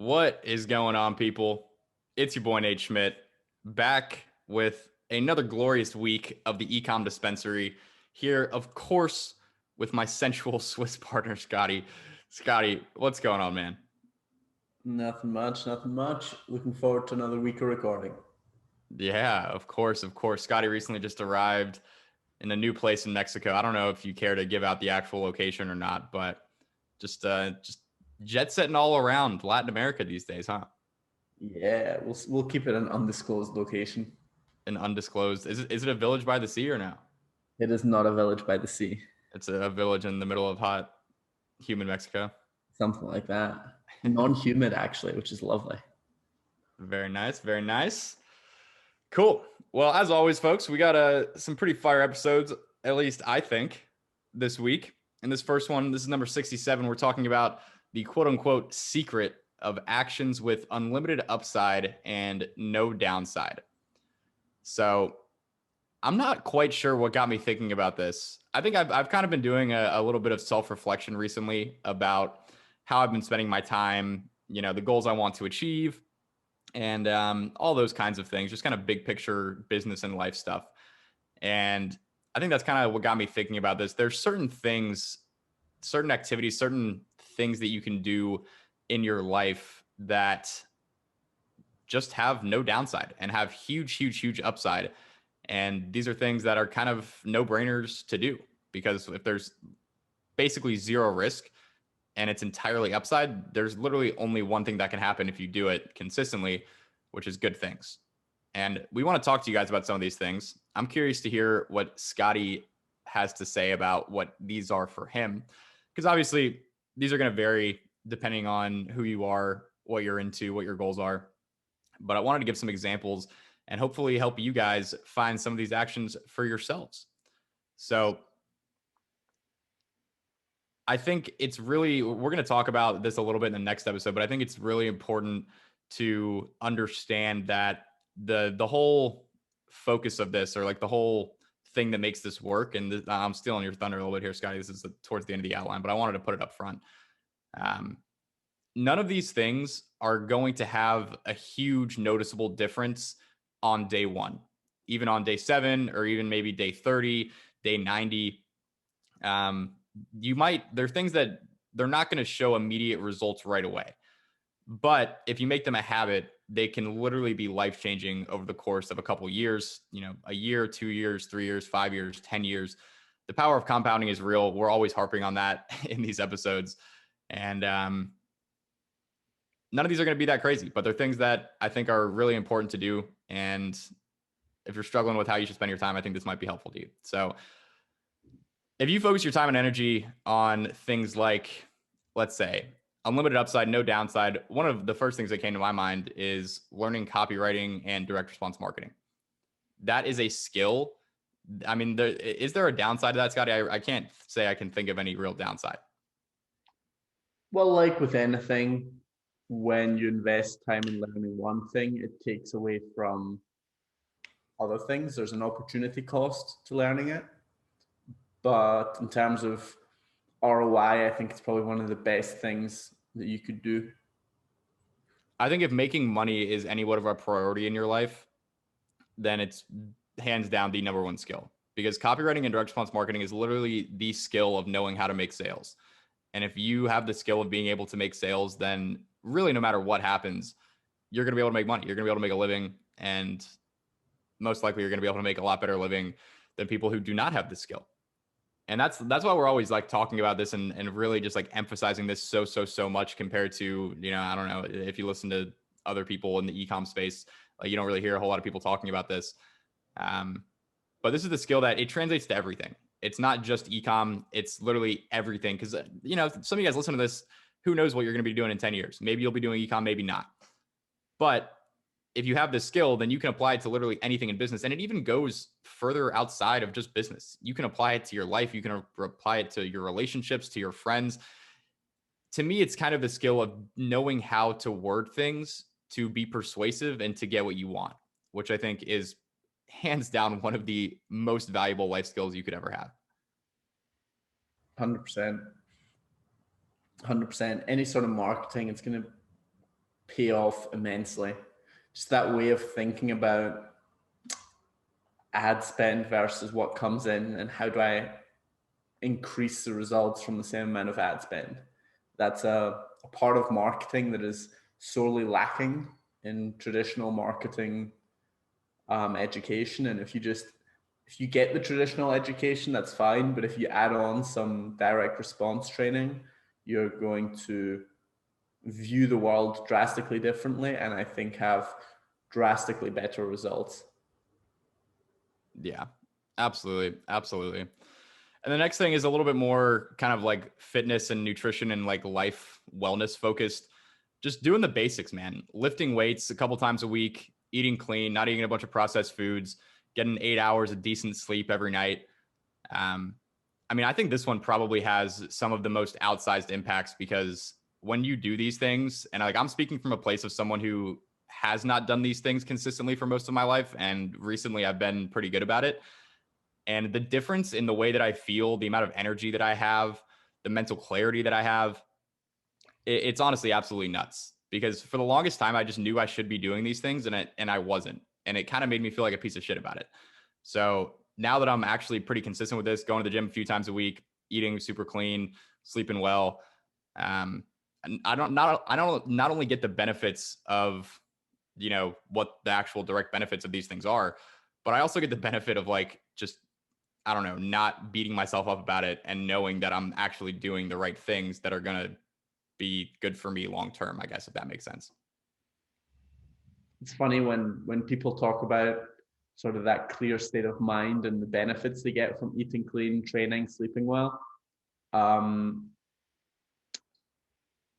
What is going on, people? It's your boy Nate Schmidt, back with another glorious week of the Ecom Dispensary. Here, of course, with my sensual Swiss partner, Scotty. Scotty, what's going on, man? Nothing much, nothing much. Looking forward to another week of recording. Yeah, of course, of course. Scotty recently just arrived in a new place in Mexico. I don't know if you care to give out the actual location or not, but just jet setting all around Latin America these days, huh? Yeah, we'll keep it an undisclosed location. An undisclosed. Is it a village by the sea or no? It is not a village by the sea, It's a village in the middle of hot, humid Mexico. something like that. Non-humid actually, which is lovely. Very nice. Very nice. Cool. Well, as always, folks, we got some pretty fire episodes, at least I think, this week. In this first one, this is number 67. We're talking about the quote unquote secret of actions with unlimited upside and no downside. So I'm not quite sure what got me thinking about this. I think I've kind of been doing a little bit of self-reflection recently about how I've been spending my time, the goals I want to achieve, and all those kinds of things, just kind of big picture business and life stuff. And I think that's kind of what got me thinking about this. There's certain things, certain activities, certain things that you can do in your life that just have no downside and have huge, huge, huge upside. And these are things that are kind of no brainers to do, because if there's basically zero risk and it's entirely upside, there's literally only one thing that can happen if you do it consistently, which is good things. And we want to talk to you guys about some of these things. I'm curious to hear what Scotty has to say about what these are for him, because obviously these are going to vary depending on who you are, what you're into, what your goals are. But I wanted to give some examples and hopefully help you guys find some of these actions for yourselves. So I think it's really, we're going to talk about this a little bit in the next episode, but I think it's really important to understand that the whole focus of this, or like the whole thing that makes this work, and I'm stealing your thunder a little bit here, Scotty. This is towards the end of the outline, but I wanted to put it up front. Um, None of these things are going to have a huge noticeable difference on day one, even on day 7, or even maybe day 30, day 90. There are things that they're not going to show immediate results right away. But if you make them a habit, they can literally be life changing over the course of a couple of years, a year, 2 years, 3 years, 5 years, 10 years. The power of compounding is real. We're always harping on that in these episodes. And none of these are going to be that crazy, but they're things that I think are really important to do. And if you're struggling with how you should spend your time, I think this might be helpful to you. So if you focus your time and energy on things like, let's say, unlimited upside, no downside, one of the first things that came to my mind is learning copywriting and direct response marketing. That is a skill. I mean, is there a downside to that, Scotty? I can't say I can think of any real downside. Well, like with anything, when you invest time in learning one thing, it takes away from other things. There's an opportunity cost to learning it. But in terms of ROI, I think it's probably one of the best things that you could do. I think if making money is any of a priority in your life, then it's hands down the number one skill, because copywriting and direct response marketing is literally the skill of knowing how to make sales. And if you have the skill of being able to make sales, then really no matter what happens, you're going to be able to make money. You're going to be able to make a living, and most likely you're going to be able to make a lot better living than people who do not have the skill. And that's why we're always like talking about this and really just like emphasizing this so much compared to, I don't know, if you listen to other people in the ecom space, like you don't really hear a whole lot of people talking about this. But this is the skill that it translates to everything. It's not just ecom, it's literally everything. Because, some of you guys listen to this, who knows what you're going to be doing in 10 years. Maybe you'll be doing ecom, maybe not. But if you have this skill, then you can apply it to literally anything in business. And it even goes further outside of just business. You can apply it to your life. You can apply it to your relationships, to your friends. To me, it's kind of the skill of knowing how to word things to be persuasive and to get what you want, which I think is hands down one of the most valuable life skills you could ever have. 100%. 100%. Any sort of marketing, it's going to pay off immensely. Just that way of thinking about ad spend versus what comes in and how do I increase the results from the same amount of ad spend. That's a part of marketing that is sorely lacking in traditional marketing education. And if you get the traditional education, that's fine. But if you add on some direct response training, you're going to view the world drastically differently, and I think have drastically better results. Yeah, absolutely. Absolutely. And the next thing is a little bit more kind of like fitness and nutrition and like life wellness focused. Just doing the basics, man. Lifting weights a couple times a week, eating clean, not eating a bunch of processed foods, getting 8 hours of decent sleep every night. Um, I mean, I think this one probably has some of the most outsized impacts because when you do these things, and like I'm speaking from a place of someone who has not done these things consistently for most of my life, and recently I've been pretty good about it. And the difference in the way that I feel, the amount of energy that I have, the mental clarity that I have, it's honestly absolutely nuts. Because for the longest time, I just knew I should be doing these things, and I wasn't, and it kind of made me feel like a piece of shit about it. So now that I'm actually pretty consistent with this, going to the gym a few times a week, eating super clean, sleeping well, and I don't only get the benefits of what the actual direct benefits of these things are, but I also get the benefit of like just I don't know, not beating myself up about it and knowing that I'm actually doing the right things that are going to be good for me long term, I guess, if that makes sense. It's funny when people talk about sort of that clear state of mind and the benefits they get from eating clean, training, sleeping well. Um,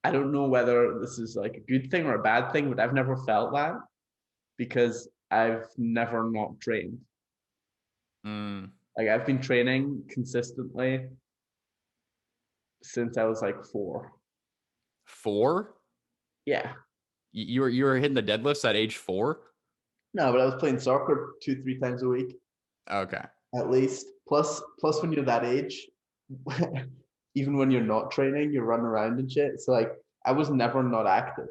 I don't know whether this is like a good thing or a bad thing, but I've never felt that because I've never not trained. Mm, Like I've been training consistently since I was like 4. 4? Yeah. You were hitting the deadlifts at age 4? No, but I was playing soccer 2, 3 times a week Okay. at least. Plus when you're that age, even when you're not training, you're running around and shit. So like I was never not active.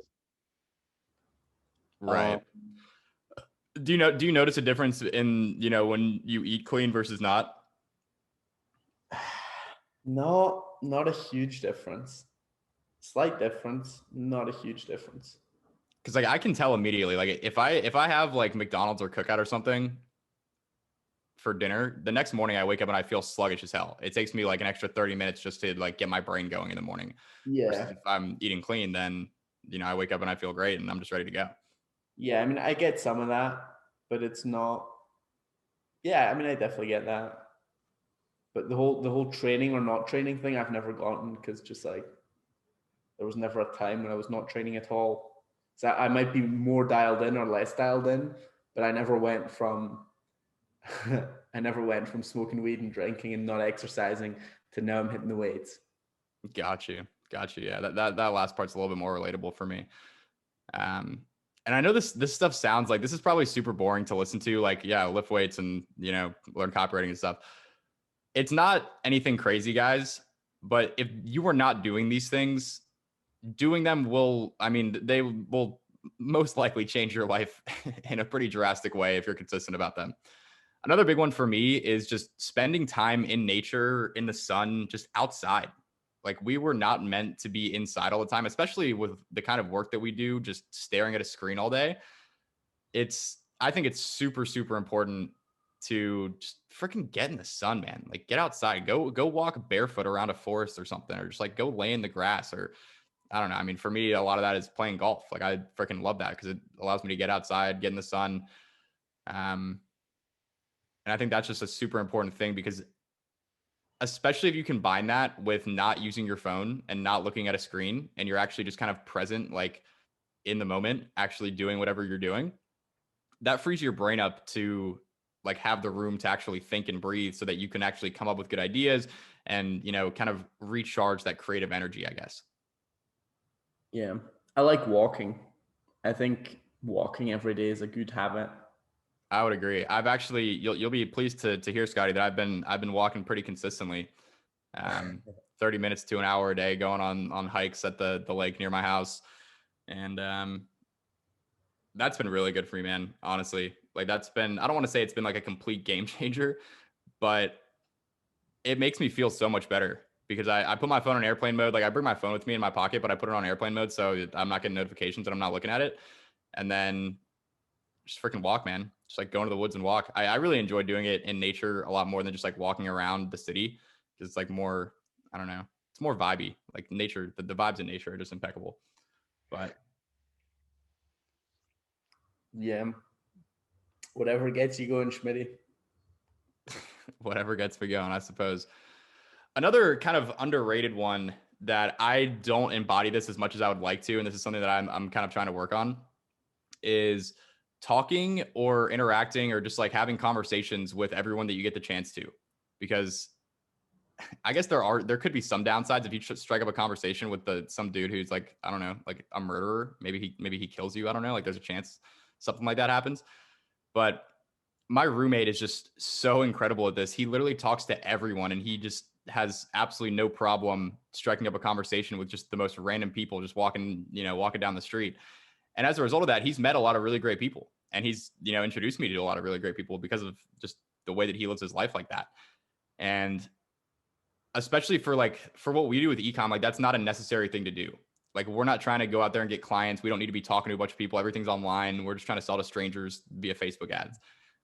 Um, Right. Do you notice a difference in, when you eat clean versus not? not a huge difference. Slight difference, not a huge difference. Cuz like I can tell immediately like if I have like McDonald's or Cookout or something for dinner, the next morning I wake up and I feel sluggish as hell. It takes me like an extra 30 minutes just to like get my brain going in the morning. Versus Yeah. if I'm eating clean, then I wake up and I feel great and I'm just ready to go. Yeah, I mean I get some of that, but it's not yeah, I mean I definitely get that. But the whole training or not training thing I've never gotten because just like there was never a time when I was not training at all. So I might be more dialed in or less dialed in, but I never went from I never went from smoking weed and drinking and not exercising to now I'm hitting the weights. Got you. Got you. Yeah, that last part's a little bit more relatable for me. Um, and I know this stuff sounds like this is probably super boring to listen to. Like, yeah, lift weights and learn copywriting and stuff. It's not anything crazy, guys. But if you are not doing these things, doing them will, I mean, they will most likely change your life in a pretty drastic way if you're consistent about them. Another big one for me is just spending time in nature, in the sun, just outside. Like we were not meant to be inside all the time, especially with the kind of work that we do, just staring at a screen all day. I think it's super, super important to just freaking get in the sun, man. Like get outside, go walk barefoot around a forest or something, or just like go lay in the grass or I don't know. I mean, for me, a lot of that is playing golf. Like I freaking love that because it allows me to get outside, get in the sun. Um, and I think that's just a super important thing because especially if you combine that with not using your phone and not looking at a screen and you're actually just kind of present, like in the moment, actually doing whatever you're doing, that frees your brain up to like have the room to actually think and breathe so that you can actually come up with good ideas and, kind of recharge that creative energy, I guess. Yeah. I like walking. I think walking every day is a good habit. I would agree. I've actually, you'll be pleased to hear, Scotty, that I've been walking pretty consistently. Um, 30 minutes to an hour a day going on hikes at the lake near my house. And that's been really good for me, man. Honestly, like that's been, I don't want to say it's been like a complete game changer, but it makes me feel so much better because I put my phone on airplane mode. Like I bring my phone with me in my pocket, but I put it on airplane mode so I'm not getting notifications and I'm not looking at it. And then just freaking walk, man. Just like go into the woods and walk. I really enjoy doing it in nature a lot more than just like walking around the city because it's like more, I don't know, it's more vibey. Like nature, the vibes in nature are just impeccable. But Yeah, whatever gets you going, Schmitty. whatever gets me going, I suppose. Another kind of underrated one that I don't embody this as much as I would like to, and this is something that I'm kind of trying to work on, is talking or interacting or just like having conversations with everyone that you get the chance to. Because I guess there could be some downsides if you strike up a conversation with some dude who's like, I don't know, like a murderer. Maybe he kills you. I don't know. Like there's a chance something like that happens. But my roommate is just so incredible at this. He literally talks to everyone and he just has absolutely no problem striking up a conversation with just the most random people just walking down the street. And as a result of that, he's met a lot of really great people. And he's, introduced me to a lot of really great people because of just the way that he lives his life like that. And especially for what we do with ecom, like that's not a necessary thing to do. Like we're not trying to go out there and get clients. We don't need to be talking to a bunch of people. Everything's online. We're just trying to sell to strangers via Facebook ads.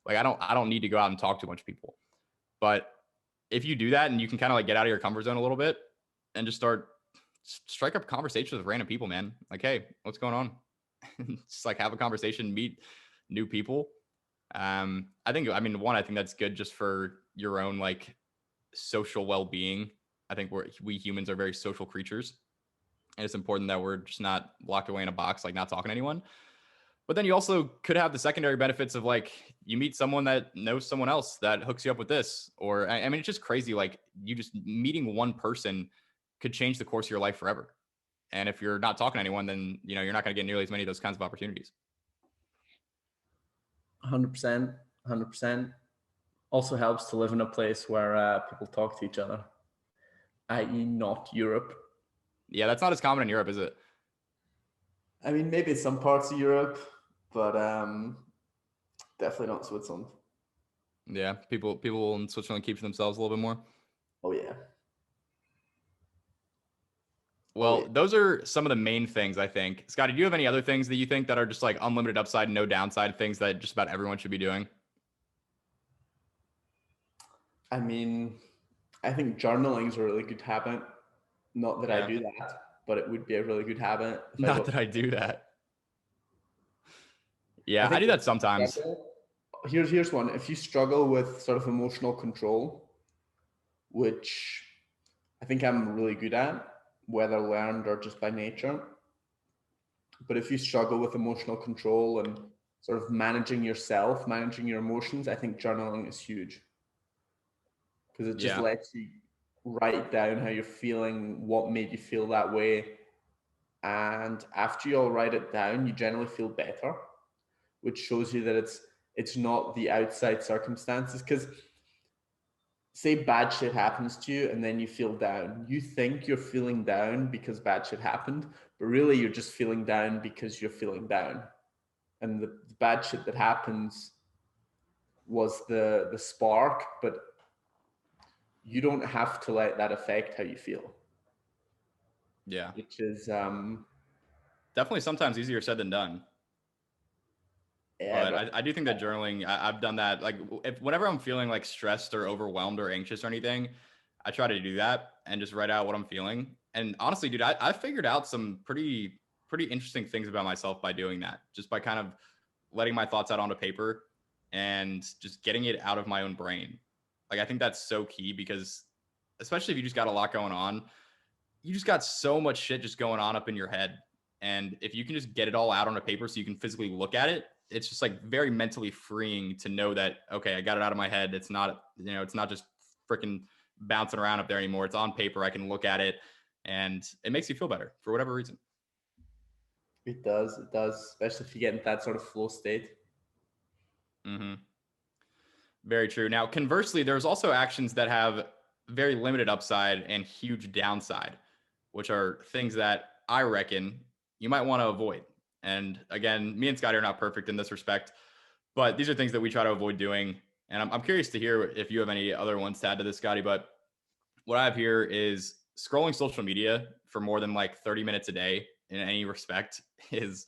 Like I don't need to go out and talk to a bunch of people. But if you do that and you can kind of like get out of your comfort zone a little bit and just strike up conversations with random people, man. Like, hey, what's going on? Just like have a conversation, meet new people. I think that's good just for your own like social well-being. I think we humans are very social creatures, and it's important that we're just not locked away in a box, like not talking to anyone. But then you also could have the secondary benefits of like you meet someone that knows someone else that hooks you up with this, or I mean, it's just crazy. Like you just meeting one person could change the course of your life forever. And if you're not talking to anyone, then you're not going to get nearly as many of those kinds of opportunities. 100%, 100%. Also helps to live in a place where people talk to each other, i.e., not Europe. Yeah, that's not as common in Europe, is it? I mean, maybe some parts of Europe, but definitely not Switzerland. Yeah, people in Switzerland keep to themselves a little bit more. Oh yeah. Well, those are some of the main things, I think. Scotty, do you have any other things that you think that are just like unlimited upside, no downside things that just about everyone should be doing? I mean, I think journaling is a really good habit. Not that Yeah. I do that, but it would be a really good habit. Not that I do that. Yeah, I do that sometimes. Here's one. If you struggle with sort of emotional control, which I think I'm really good at, whether learned or just by nature. But if you struggle with emotional control and sort of managing yourself, managing your emotions, I think journaling is huge. Because it just lets you write down how you're feeling, what made you feel that way. And after you all write it down, you generally feel better, which shows you that it's not the outside circumstances. Because say bad shit happens to you and then you feel down. You think you're feeling down because bad shit happened, but really you're just feeling down because you're feeling down. And the bad shit that happens was the spark, but you don't have to let that affect how you feel. Yeah. Which is definitely sometimes easier said than done. Yeah, but I do think that journaling, I've done that. Like whenever I'm feeling like stressed or overwhelmed or anxious or anything, I try to do that and just write out what I'm feeling. And honestly, dude, I figured out some pretty interesting things about myself by doing that, just by kind of letting my thoughts out onto paper and just getting it out of my own brain. Like, I think that's so key because especially if you just got a lot going on, you just got so much shit just going on up in your head. And if you can just get it all out on a paper so you can physically look at it, it's just like very mentally freeing to know that, okay, I got it out of my head. It's not, it's not just freaking bouncing around up there anymore. It's on paper. I can look at it and it makes you feel better for whatever reason. It does, especially if you get in that sort of flow state. Mm-hmm. Very true. Now, conversely, there's also actions that have very limited upside and huge downside, which are things that I reckon you might want to avoid. And again, me and Scotty are not perfect in this respect, but these are things that we try to avoid doing. And I'm curious to hear if you have any other ones to add to this, Scotty. But what I have here is scrolling social media for more than like 30 minutes a day in any respect is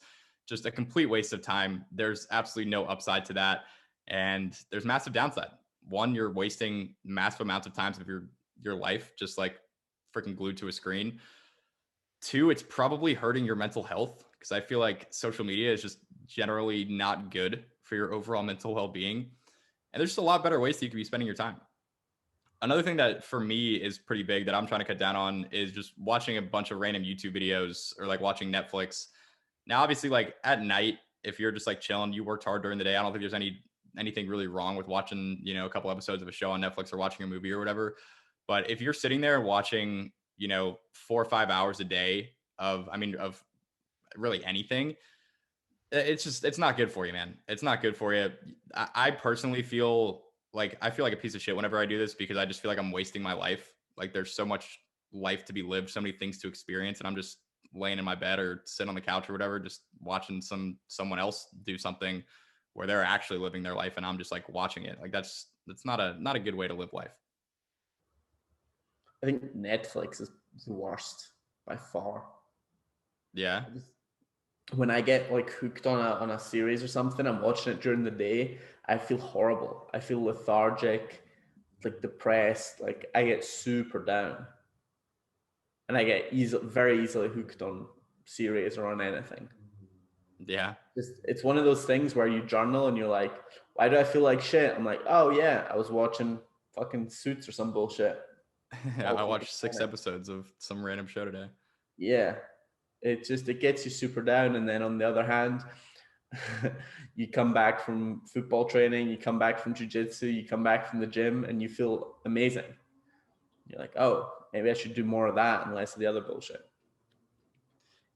just a complete waste of time. There's absolutely no upside to that. And there's massive downside. One, you're wasting massive amounts of time of your life just like freaking glued to a screen. Two, it's probably hurting your mental health because I feel like social media is just generally not good for your overall mental well-being. And there's just a lot better ways that you could be spending your time. Another thing that for me is pretty big that I'm trying to cut down on is just watching a bunch of random YouTube videos or like watching Netflix. Now, obviously, like at night, if you're just like chilling, you worked hard during the day. I don't think there's anything really wrong with watching, a couple episodes of a show on Netflix or watching a movie or whatever. But if you're sitting there watching, 4 or 5 hours a day of really anything, it's not good for you, man. It's not good for you. I personally feel like a piece of shit whenever I do this because I just feel like I'm wasting my life. Like there's so much life to be lived, so many things to experience, and I'm just laying in my bed or sitting on the couch or whatever, just watching someone else do something where they're actually living their life, and I'm just like watching it. Like that's not a good way to live life. I think Netflix is the worst by far. Yeah. When I get like hooked on a series or something, I'm watching it during the day, I feel horrible. I feel lethargic, like depressed. Like I get super down, and I get very easily hooked on series or on anything. Yeah. It's one of those things where you journal and you're like, why do I feel like shit? I'm like, oh yeah, I was watching fucking Suits or some bullshit. I watched 6 episodes of some random show today. Yeah. It gets you super down. And then on the other hand, you come back from football training, you come back from jiu-jitsu, you come back from the gym, and you feel amazing. You're like, oh, maybe I should do more of that and less of the other bullshit.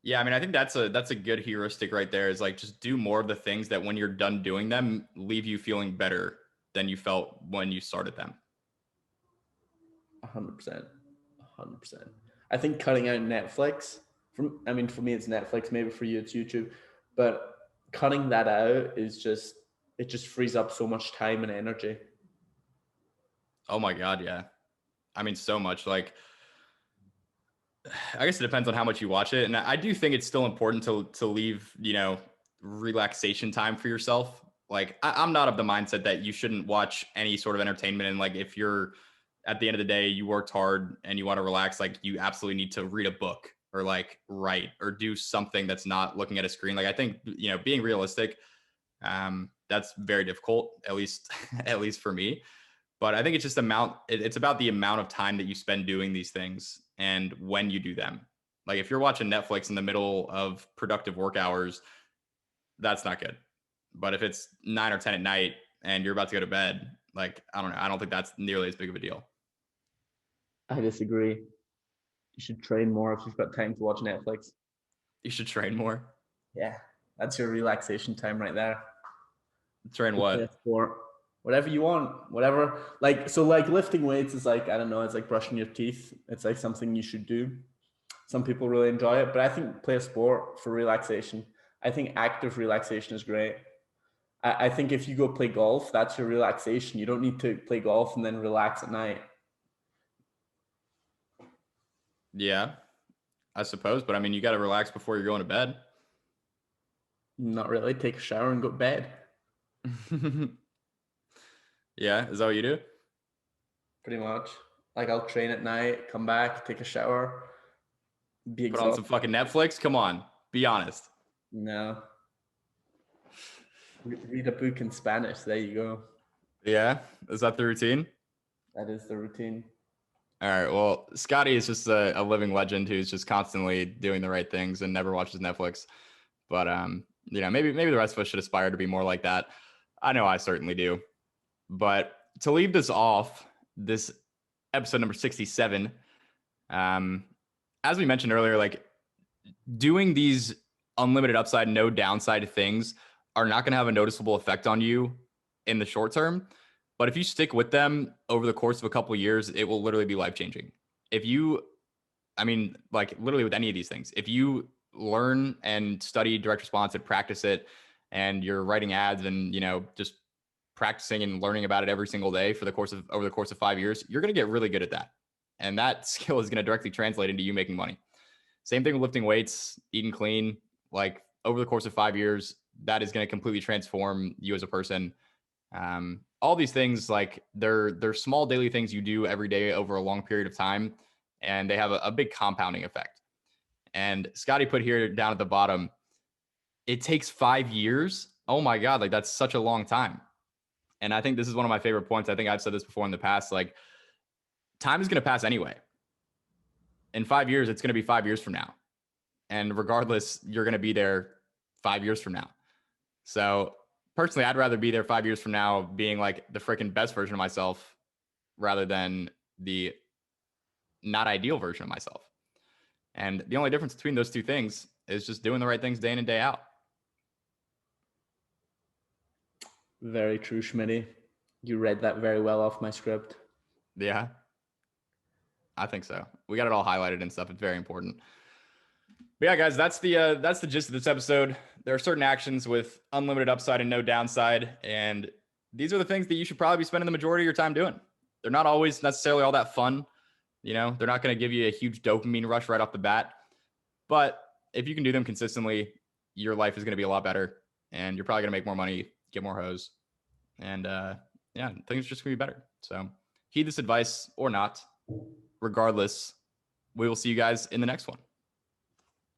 Yeah, I think that's a good heuristic right there, is like just do more of the things that when you're done doing them leave you feeling better than you felt when you started them. 100%. I think cutting out Netflix, for me it's Netflix, maybe for you it's YouTube, but cutting that out is just frees up so much time and energy. Oh my God, yeah. So much. Like, I guess it depends on how much you watch it. And I do think it's still important to leave, relaxation time for yourself. Like, I'm not of the mindset that you shouldn't watch any sort of entertainment. And like, if you're at the end of the day, you worked hard and you want to relax, like you absolutely need to read a book or like write or do something that's not looking at a screen. Like, I think, being realistic, that's very difficult, at least, at least for me. But I think it's just it's about the amount of time that you spend doing these things and when you do them. Like if you're watching Netflix in the middle of productive work hours, that's not good. But if it's 9 or 10 at night and you're about to go to bed, like, I don't know. I don't think that's nearly as big of a deal. I disagree. You should train more if you've got time to watch Netflix. You should train more. Yeah, that's your relaxation time right there. Train what? Sport, whatever you want, whatever. Like lifting weights is like, I don't know, it's like brushing your teeth. It's like something you should do. Some people really enjoy it, but I think play a sport for relaxation. I think active relaxation is great. I think if you go play golf, that's your relaxation. You don't need to play golf and then relax at night. Yeah, I suppose. But you got to relax before you're going to bed. Not really. Take a shower and go to bed. Yeah, is that what you do? Pretty much. Like I'll train at night, come back, take a shower, be exhausted. Put on some fucking Netflix. Come on, be honest. No. Read a book in Spanish. There you go. Yeah, is that the routine? That is the routine. All right. Well, Scotty is just a living legend who's just constantly doing the right things and never watches Netflix. But maybe the rest of us should aspire to be more like that. I know I certainly do. But to leave this off, this episode number 67, as we mentioned earlier, like doing these unlimited upside, no downside things are not going to have a noticeable effect on you in the short term. But if you stick with them over the course of a couple of years, it will literally be life-changing. If you, like literally with any of these things, if you learn and study direct response and practice it, and you're writing ads and, just practicing and learning about it every single day over the course of 5 years, you're going to get really good at that. And that skill is going to directly translate into you making money. Same thing with lifting weights, eating clean. Like over the course of 5 years, that is going to completely transform you as a person. All these things, like they're small daily things you do every day over a long period of time, and they have a big compounding effect. And Scotty put here down at the bottom, it takes 5 years. Oh my God, like that's such a long time. And I think this is one of my favorite points. I think I've said this before in the past, like time is going to pass anyway. In 5 years, it's going to be 5 years from now. And regardless, you're going to be there 5 years from now. So personally, I'd rather be there 5 years from now being like the freaking best version of myself rather than the not ideal version of myself. And the only difference between those two things is just doing the right things day in and day out. Very true, Schmitty. You read that very well off my script. Yeah, I think so. We got it all highlighted and stuff. It's very important. But yeah, guys, that's the gist of this episode. There are certain actions with unlimited upside and no downside, and these are the things that you should probably be spending the majority of your time doing. They're not always necessarily all that fun. They're not going to give you a huge dopamine rush right off the bat. But if you can do them consistently, your life is going to be a lot better, and you're probably going to make more money, get more hoes, and things are just going to be better. So heed this advice or not. Regardless, we will see you guys in the next one.